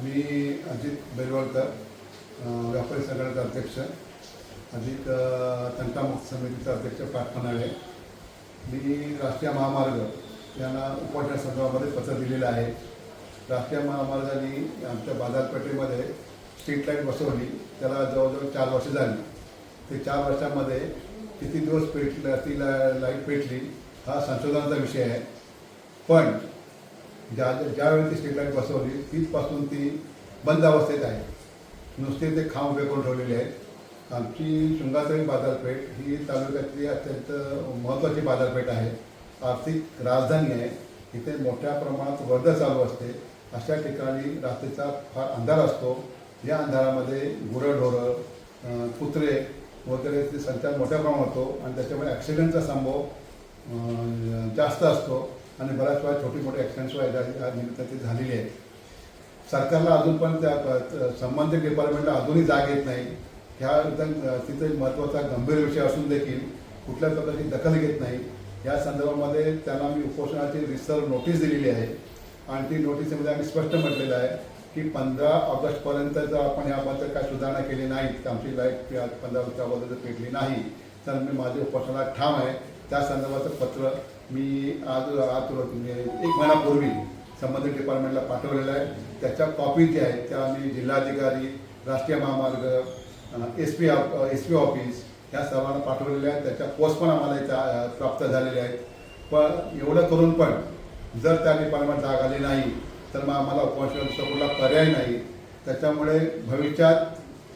मी अजित बेलवलकर, व्यापारी संघटनेचा अध्यक्ष, अजित तंटामुक्त समितीचा अध्यक्ष पाटपणाळे. मी राष्ट्रीय महामार्ग यांना उपोषण संदर्भामध्ये पत्र दिलेलं आहे. राष्ट्रीय महामार्गाने आमच्या बाजारपेठेमध्ये स्ट्रीट लाईट बसवली, त्याला जवळजवळ 4 वर्ष झाली. ते 4 वर्षामध्ये किती दिवस ती लाईट पेटली हा संशोधनाचा विषय आहे. पण ज्यावेळी ती स्ट्रीट लाईट बसवली तिथपासून ती बंद अवस्थेत आहे. नुसते ते खांब उभे करून ठेवलेले आहेत. आमची शृंगारदेवी बाजारपेठ ही तालुक्यातली अत्यंत महत्त्वाची बाजारपेठ आहे. आर्थिक राजधानी आहे. इथे मोठ्या प्रमाणात वर्दळ चालू असते. अशा ठिकाणी रात्रीचा फार अंधार असतो. या अंधारामध्ये गुरंढोरं, कुत्रे वगैरे ते संचार मोठ्या प्रमाणात होतो आणि त्याच्यामुळे ॲक्सिडेंटचा संभव जास्त असतो आणि बऱ्याच वेळा छोटी मोठी ॲक्सिडेंट्स या निमित्ताने झालेली आहेत. सरकारला अजून पण त्या संबंधित डिपार्टमेंटला अजूनही जाग येत नाही. ह्या तिथे महत्त्वाचा गंभीर विषय असून देखील कुठल्या प्रकारची दखल घेत नाही. या संदर्भामध्ये त्यांना मी उपोषणाची रिसर नोटीस दिलेली आहे आणि ती नोटीसमध्ये आम्ही स्पष्ट म्हटलेलं आहे की 15 ऑगस्टपर्यंत जर आपण याबद्दल काय सुधारणा केली नाही, तर आमची लाईट 15 ऑगस्टपर्यंत पेटली नाही तर मी माझे उपोषणाला ठाम आहे. त्या संदर्भाचं पत्र मी आज 1 महिन्यापूर्वी संबंधित डिपार्टमेंटला पाठवलेलं आहे. त्याच्या कॉपी ज्या आहेत त्या आम्ही जिल्हाधिकारी, राष्ट्रीय महामार्ग, एस पी ऑफिस या सर्वांना पाठवलेल्या आहेत. त्याच्या पोस्ट पण आम्हाला इथं प्राप्त झालेल्या आहेत. पण एवढं करून पण जर त्या डिपार्टमेंट जाग आली नाही तर मग आम्हाला उपोषणाचा कुठला पर्याय नाही. त्याच्यामुळे भविष्यात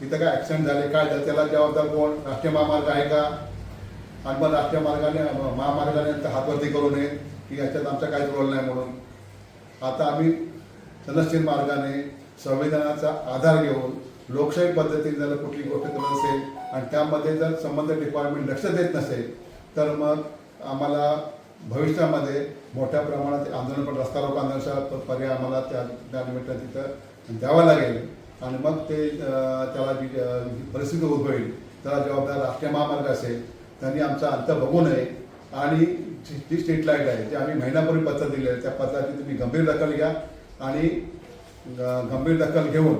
तिथं काय ॲक्सिडेंट झाले काय झालं त्याला जबाबदार कोण? राष्ट्रीय महामार्ग आहे का? आणि मग राष्ट्रीय महामार्गाने हातवरती करू नये की याच्यात आमचा काहीच रोल नाही म्हणून. आता आम्ही सनदशीर मार्गाने संविधानाचा आधार घेऊन लोकशाही पद्धतीने जर कुठली गोष्ट करत असेल आणि त्यामध्ये जर संबंधित डिपार्टमेंट लक्ष देत नसेल तर मग आम्हाला भविष्यामध्ये मोठ्या प्रमाणात आंदोलन, पण रस्ता रोको आंदोलनाचा पर्याय आम्हाला त्या निमित्तानं तिथं द्यावा लागेल. आणि मग ते त्याला जी परिस्थिती उद्भवेल त्याला जबाबदार राष्ट्रीय महामार्ग असेल. त्यांनी आमचा अंत बघू नये आणि जी स्ट्रीट लाईट आहे ते आम्ही महिन्यापूर्वी पत्र दिले आहे, त्या पत्राची तुम्ही गंभीर दखल घ्या आणि गंभीर दखल घेऊन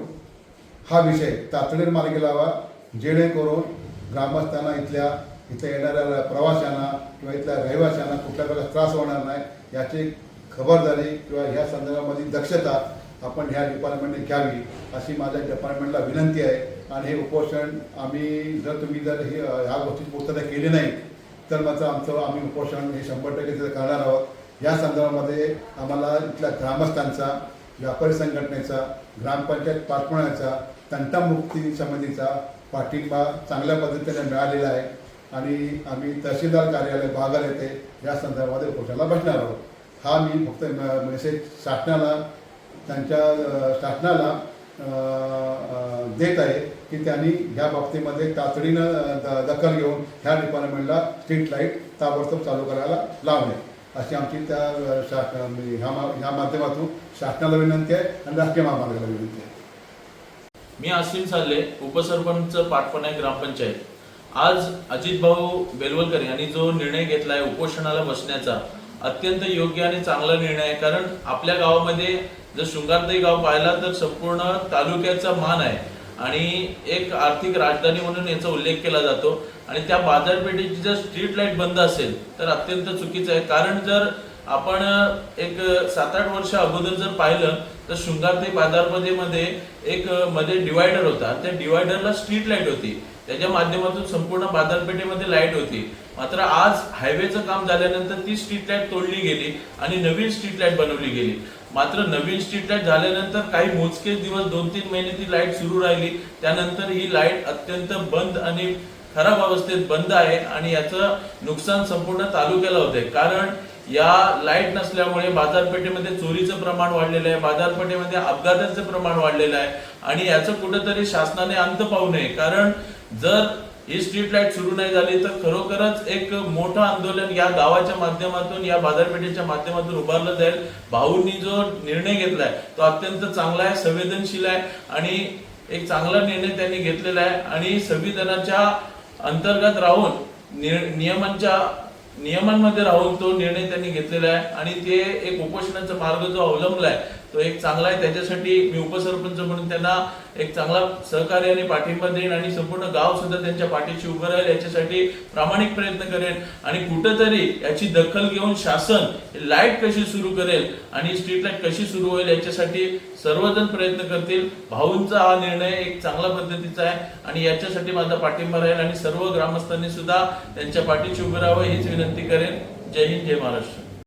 हा विषय तातडीने मार्गी लावा, जेणेकरून ग्रामस्थांना इथे येणाऱ्या प्रवाशांना किंवा इथल्या रहिवाशांना कुठल्या प्रकारचा त्रास होणार नाही याची खबरदारी किंवा ह्या संदर्भामध्ये दक्षता आपण ह्या डिपार्टमेंटने घ्यावी अशी माझ्या डिपार्टमेंटला विनंती आहे. आणि हे उपोषण तुम्ही जर ह्या गोष्टी पूर्तता केली नाही तर मात्र आम्ही उपोषण हे 100% तिथं करणार आहोत. या संदर्भामध्ये आम्हाला इथल्या ग्रामस्थांचा, व्यापारी संघटनेचा, ग्रामपंचायत पाटपणाचा, तंटामुक्ती समितीचा पाठिंबा चांगल्या पद्धतीने मिळालेला आहे आणि आम्ही तहसीलदार कार्यालय बागर येथे या संदर्भामध्ये उपोषणाला बसणार आहोत. हा मी फक्त मेसेज शासनाला देत आहे की त्यांनी ह्या बाबतीमध्ये तातडीनं दखल घेऊन ह्या डिपार्टमेंटला स्ट्रीट लाईट ताबडतोब चालू करायला लावणे अशी आमची ह्या माध्यमातून शासनाला विनंती आहे आणि राष्ट्रीय महामार्गाला विनंती आहे. मी आसिम साले, उपसरपंच पाटपणाळे ग्रामपंचायत. आज अजित भाऊ बेलवलकर यांनी जो निर्णय घेतला आहे उपोषणाला बसण्याचा, अत्यंत योग्य आणि चांगला निर्णय आहे. कारण आपल्या गावामध्ये जर शृंगारदेवी गाव पाहिला तर संपूर्ण तालुक्याचा मान आहे आणि एक आर्थिक राजधानी म्हणून याचा उल्लेख केला जातो. आणि त्या बाजारपेठेची जर स्ट्रीट लाईट बंद असेल तर अत्यंत चुकीचं आहे. कारण जर आपण एक 7-8 वर्ष अगोदर जर पाहिलं तर शृंगारदेवी बाजारपेठेमध्ये एक मध्ये डिवायडर होता. त्या डिवायडरला स्ट्रीट लाईट होती, त्याच्या माध्यमातून संपूर्ण बाजारपेठेमध्ये लाईट होती. मात्र आज हायवेचं काम झाल्यानंतर ती स्ट्रीट लाईट तोडली गेली आणि नवीन स्ट्रीट लाईट बनवली गेली. मात्र नवीन स्ट्रीट लाईट झाल्यानंतर काही मोजकेच दिवस 2-3 महिने ती लाईट सुरू राहिली. त्यानंतर ही लाईट अत्यंत बंद आणि खराब अवस्थेत बंद आहे आणि याचं नुकसान संपूर्ण तालुक्याला होते. कारण या लाईट नसल्यामुळे बाजारपेठेमध्ये चोरीचं प्रमाण वाढलेलं आहे, बाजारपेठेमध्ये अपघाताचं प्रमाण वाढलेलं आहे आणि याचं कुठेतरी शासनाने अंत पाहू नये. कारण जर ही स्ट्रीट लाईट सुरू नाही झाली तर खरोखरच एक मोठं आंदोलन या गावाच्या माध्यमातून, या बाजारपेठेच्या माध्यमातून उभारलं जाईल. भाऊंनी जो निर्णय घेतलाय तो अत्यंत चांगला आहे, संवेदनशील आहे आणि एक चांगला निर्णय त्यांनी घेतलेला आहे आणि संविधानाच्या अंतर्गत राहून नियमांमध्ये राहून तो निर्णय त्यांनी घेतलेला आहे आणि ते एक उपोषणाचा मार्ग जो अवलंबलाय तो एक चांगला आहे. त्याच्यासाठी मी उपसरपंच म्हणून त्यांना एक चांगला सहकार्य आणि पाठिंबा देईन आणि संपूर्ण गाव सुद्धा त्यांच्या पाठीशी उभं राहील. याच्यासाठी प्रामाणिक प्रयत्न करेन आणि कुठंतरी याची दखल घेऊन शासन लाईट कशी सुरू करेल आणि स्ट्रीट लाईट कशी सुरू होईल याच्यासाठी सर्वजण प्रयत्न करतील. भाऊंचा हा निर्णय एक चांगला पद्धतीचा आहे आणि याच्यासाठी माझा पाठिंबा राहील आणि सर्व ग्रामस्थांनी सुद्धा त्यांच्या पाठीशी उभं राहावं हीच विनंती करेन. जय हिंद, जय महाराष्ट्र.